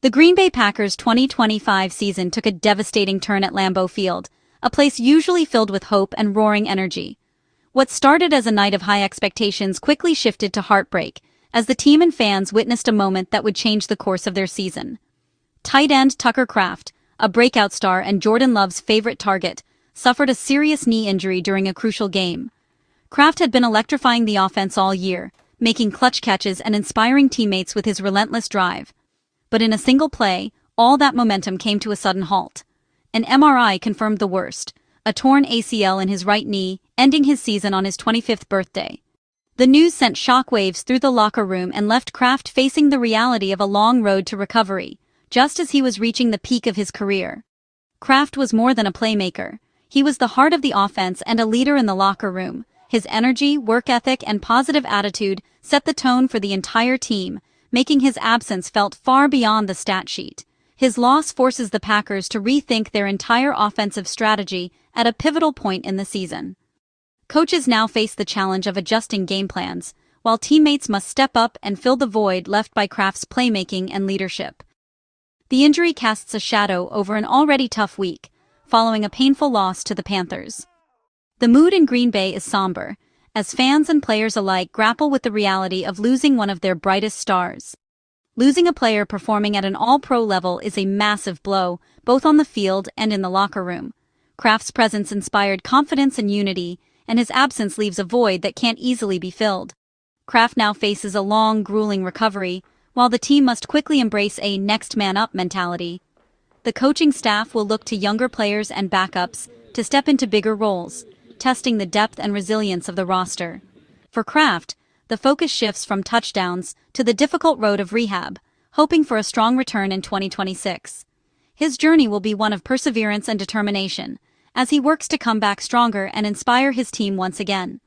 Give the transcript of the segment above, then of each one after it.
The Green Bay Packers' 2025 season took a devastating turn at Lambeau Field, a place usually filled with hope and roaring energy. What started as a night of high expectations quickly shifted to heartbreak, as the team and fans witnessed a moment that would change the course of their season. Tight end Tucker Kraft, a breakout star and Jordan Love's favorite target, suffered a serious knee injury during a crucial game. Kraft had been electrifying the offense all year, making clutch catches and inspiring teammates with his relentless drive. But in a single play, all that momentum came to a sudden halt. An MRI confirmed the worst, a torn ACL in his right knee, ending his season on his 25th birthday. The news sent shockwaves through the locker room and left Kraft facing the reality of a long road to recovery, just as he was reaching the peak of his career. Kraft was more than a playmaker. He was the heart of the offense and a leader in the locker room. His energy, work ethic, and positive attitude set the tone for the entire team, making his absence felt far beyond the stat sheet. His loss forces the Packers to rethink their entire offensive strategy at a pivotal point in the season. Coaches now face the challenge of adjusting game plans, while teammates must step up and fill the void left by Kraft's playmaking and leadership. The injury casts a shadow over an already tough week, following a painful loss to the Panthers. The mood in Green Bay is somber, as fans and players alike grapple with the reality of losing one of their brightest stars. Losing a player performing at an all-pro level is a massive blow, both on the field and in the locker room. Kraft's presence inspired confidence and unity, and his absence leaves a void that can't easily be filled. Kraft now faces a long, grueling recovery, while the team must quickly embrace a next-man-up mentality. The coaching staff will look to younger players and backups to step into bigger roles, testing the depth and resilience of the roster. For Kraft, the focus shifts from touchdowns to the difficult road of rehab, hoping for a strong return in 2026. His journey will be one of perseverance and determination, as he works to come back stronger and inspire his team once again.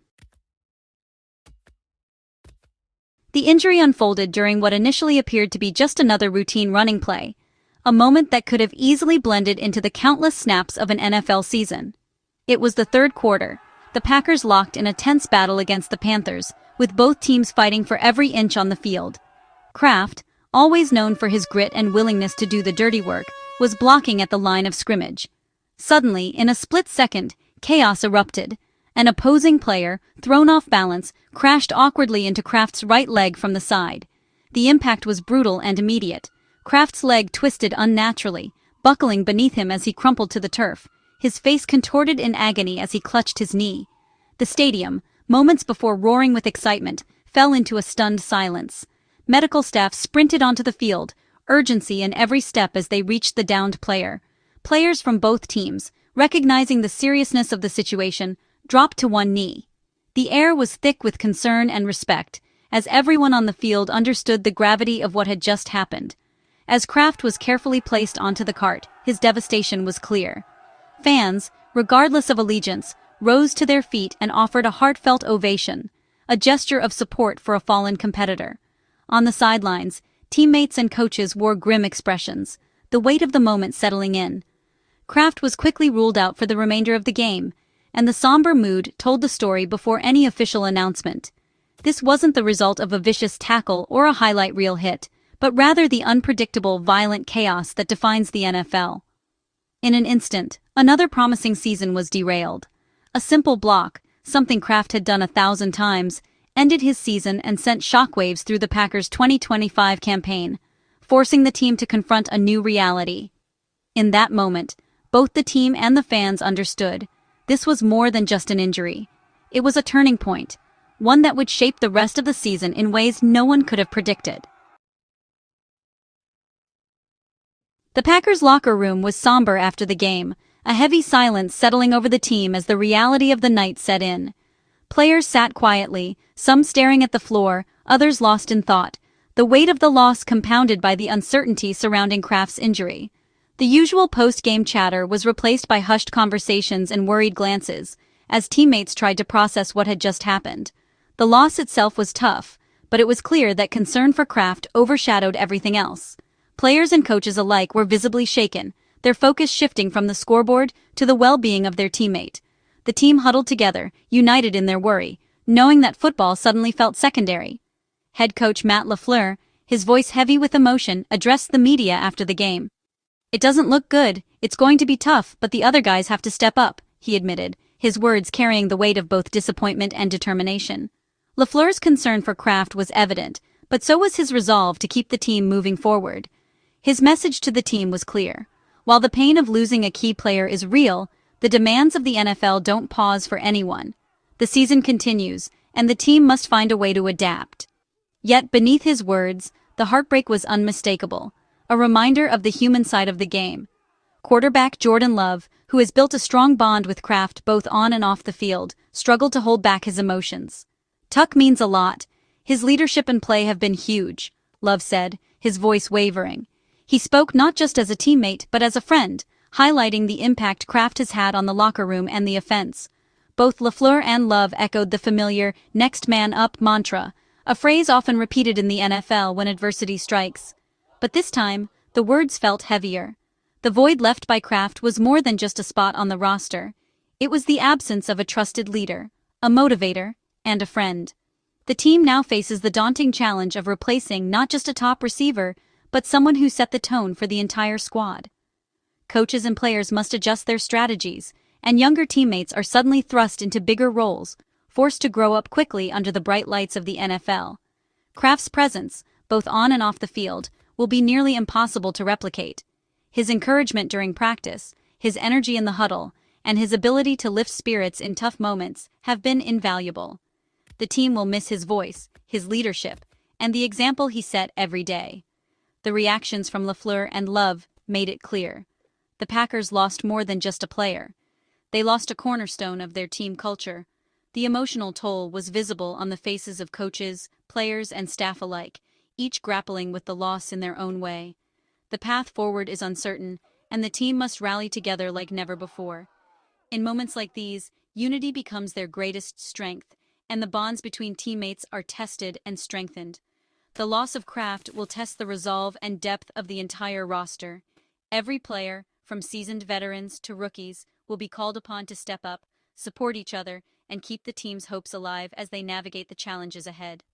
The injury unfolded during what initially appeared to be just another routine running play, a moment that could have easily blended into the countless snaps of an NFL season. It was the third quarter. The Packers locked in a tense battle against the Panthers, with both teams fighting for every inch on the field. Kraft, always known for his grit and willingness to do the dirty work, was blocking at the line of scrimmage. Suddenly, in a split second, chaos erupted. An opposing player, thrown off balance, crashed awkwardly into Kraft's right leg from the side. The impact was brutal and immediate. Kraft's leg twisted unnaturally, buckling beneath him as he crumpled to the turf, his face contorted in agony as he clutched his knee. The stadium, moments before roaring with excitement, fell into a stunned silence. Medical staff sprinted onto the field, urgency in every step as they reached the downed player. Players from both teams, recognizing the seriousness of the situation, dropped to one knee. The air was thick with concern and respect, as everyone on the field understood the gravity of what had just happened. As Kraft was carefully placed onto the cart, his devastation was clear. Fans, regardless of allegiance, rose to their feet and offered a heartfelt ovation, a gesture of support for a fallen competitor. On the sidelines, teammates and coaches wore grim expressions, the weight of the moment settling in. Kraft was quickly ruled out for the remainder of the game, and the somber mood told the story before any official announcement. This wasn't the result of a vicious tackle or a highlight reel hit, but rather the unpredictable, violent chaos that defines the NFL. In an instant, another promising season was derailed. A simple block, something Kraft had done 1,000 times, ended his season and sent shockwaves through the Packers' 2025 campaign, forcing the team to confront a new reality. In that moment, both the team and the fans understood. This was more than just an injury. It was a turning point, one that would shape the rest of the season in ways no one could have predicted. The Packers' locker room was somber after the game, a heavy silence settling over the team as the reality of the night set in. Players sat quietly, some staring at the floor, others lost in thought, the weight of the loss compounded by the uncertainty surrounding Kraft's injury. The usual post-game chatter was replaced by hushed conversations and worried glances, as teammates tried to process what had just happened. The loss itself was tough, but it was clear that concern for Kraft overshadowed everything else. Players and coaches alike were visibly shaken, their focus shifting from the scoreboard to the well-being of their teammate. The team huddled together, united in their worry, knowing that football suddenly felt secondary. Head coach Matt LaFleur, his voice heavy with emotion, addressed the media after the game. "It doesn't look good, it's going to be tough, but the other guys have to step up," he admitted, his words carrying the weight of both disappointment and determination. LaFleur's concern for Kraft was evident, but so was his resolve to keep the team moving forward. His message to the team was clear. While the pain of losing a key player is real, the demands of the NFL don't pause for anyone. The season continues, and the team must find a way to adapt. Yet beneath his words, the heartbreak was unmistakable, a reminder of the human side of the game. Quarterback Jordan Love, who has built a strong bond with Kraft both on and off the field, struggled to hold back his emotions. "Tuck means a lot. His leadership and play have been huge," Love said, his voice wavering. He spoke not just as a teammate but as a friend, highlighting the impact Kraft has had on the locker room and the offense. Both LaFleur and Love echoed the familiar "next man up" mantra, a phrase often repeated in the NFL when adversity strikes. But this time, the words felt heavier. The void left by Kraft was more than just a spot on the roster. It was the absence of a trusted leader, a motivator, and a friend. The team now faces the daunting challenge of replacing not just a top receiver, but someone who set the tone for the entire squad. Coaches and players must adjust their strategies, and younger teammates are suddenly thrust into bigger roles, forced to grow up quickly under the bright lights of the NFL. Kraft's presence, both on and off the field, will be nearly impossible to replicate. His encouragement during practice, his energy in the huddle, and his ability to lift spirits in tough moments have been invaluable. The team will miss his voice, his leadership, and the example he set every day. The reactions from LaFleur and Love made it clear. The Packers lost more than just a player. They lost a cornerstone of their team culture. The emotional toll was visible on the faces of coaches, players, and staff alike, each grappling with the loss in their own way. The path forward is uncertain, and the team must rally together like never before. In moments like these, unity becomes their greatest strength, and the bonds between teammates are tested and strengthened. The loss of Kraft will test the resolve and depth of the entire roster. Every player, from seasoned veterans to rookies, will be called upon to step up, support each other, and keep the team's hopes alive as they navigate the challenges ahead.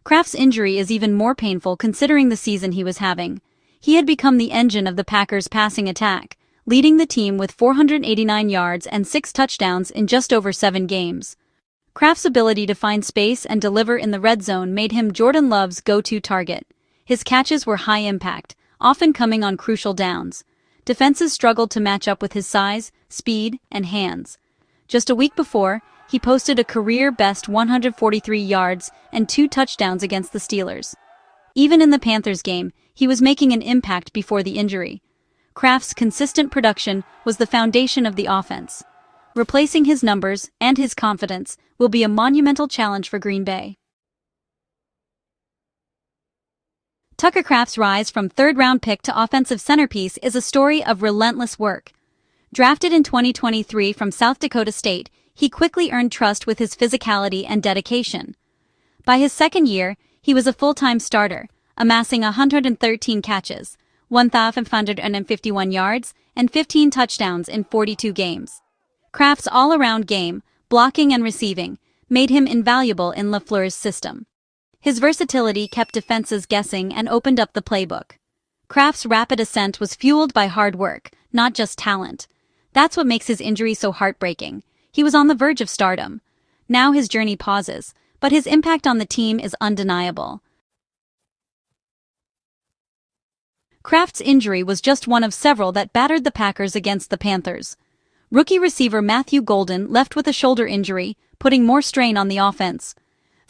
Kraft's injury is even more painful considering the season he was having. He had become the engine of the Packers' passing attack, leading the team with 489 yards and 6 touchdowns in just over 7 games. Kraft's ability to find space and deliver in the red zone made him Jordan Love's go-to target. His catches were high impact, often coming on crucial downs. Defenses struggled to match up with his size, speed, and hands. Just a week before, he posted a career-best 143 yards and 2 touchdowns against the Steelers. Even in the Panthers game, he was making an impact before the injury. Kraft's consistent production was the foundation of the offense. Replacing his numbers and his confidence will be a monumental challenge for Green Bay. Tucker Kraft's rise from third-round pick to offensive centerpiece is a story of relentless work. Drafted in 2023 from South Dakota State, he quickly earned trust with his physicality and dedication. By his second year, he was a full-time starter, amassing 113 catches, 1,551 yards, and 15 touchdowns in 42 games. Kraft's all-around game, blocking and receiving, made him invaluable in LaFleur's system. His versatility kept defenses guessing and opened up the playbook. Kraft's rapid ascent was fueled by hard work, not just talent. That's what makes his injury so heartbreaking. He was on the verge of stardom. Now his journey pauses, but his impact on the team is undeniable. Kraft's injury was just one of several that battered the Packers against the Panthers. Rookie receiver Matthew Golden left with a shoulder injury, putting more strain on the offense.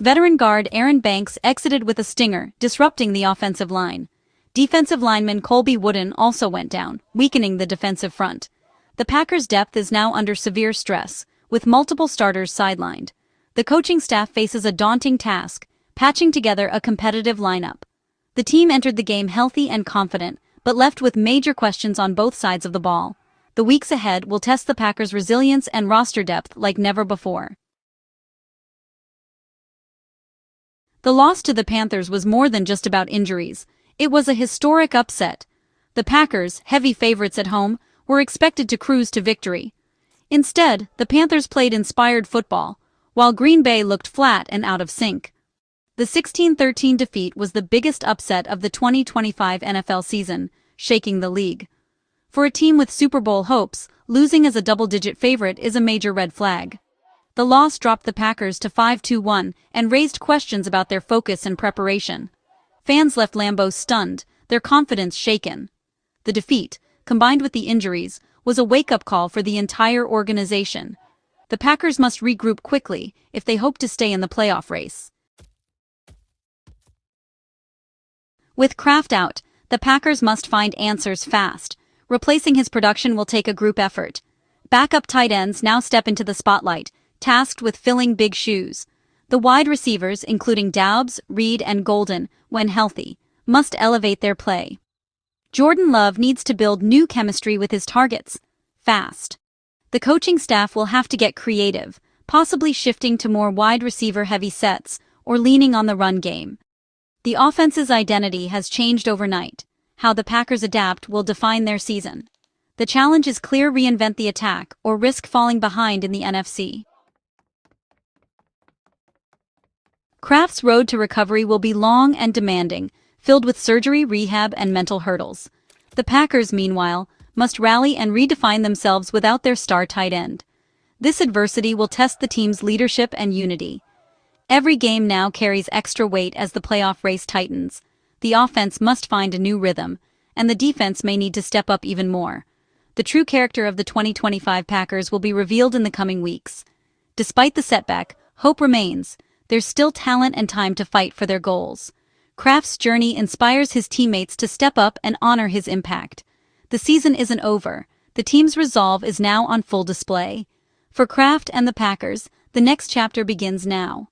Veteran guard Aaron Banks exited with a stinger, disrupting the offensive line. Defensive lineman Colby Wooden also went down, weakening the defensive front. The Packers' depth is now under severe stress, with multiple starters sidelined. The coaching staff faces a daunting task, patching together a competitive lineup. The team entered the game healthy and confident, but left with major questions on both sides of the ball. The weeks ahead will test the Packers' resilience and roster depth like never before. The loss to the Panthers was more than just about injuries. It was a historic upset. The Packers, heavy favorites at home, were expected to cruise to victory. Instead, the Panthers played inspired football, while Green Bay looked flat and out of sync. The 16-13 defeat was the biggest upset of the 2025 NFL season, shaking the league. For a team with Super Bowl hopes, losing as a double-digit favorite is a major red flag. The loss dropped the Packers to 5-1 and raised questions about their focus and preparation. Fans left Lambeau stunned, their confidence shaken. The defeat, combined with the injuries, was a wake-up call for the entire organization. The Packers must regroup quickly if they hope to stay in the playoff race. With Kraft out, the Packers must find answers fast. Replacing his production will take a group effort. Backup tight ends now step into the spotlight, tasked with filling big shoes. The wide receivers, including Doubs, Reed, and Golden, when healthy, must elevate their play. Jordan Love needs to build new chemistry with his targets, fast. The coaching staff will have to get creative, possibly shifting to more wide receiver-heavy sets or leaning on the run game. The offense's identity has changed overnight. How the Packers adapt will define their season. The challenge is clear: reinvent the attack or risk falling behind in the NFC. Kraft's road to recovery will be long and demanding, filled with surgery, rehab, and mental hurdles. The Packers, meanwhile, must rally and redefine themselves without their star tight end. This adversity will test the team's leadership and unity. Every game now carries extra weight as the playoff race tightens. The offense must find a new rhythm, and the defense may need to step up even more. The true character of the 2025 Packers will be revealed in the coming weeks. Despite the setback, hope remains. There's still talent and time to fight for their goals. Kraft's journey inspires his teammates to step up and honor his impact. The season isn't over. The team's resolve is now on full display. For Kraft and the Packers, the next chapter begins now.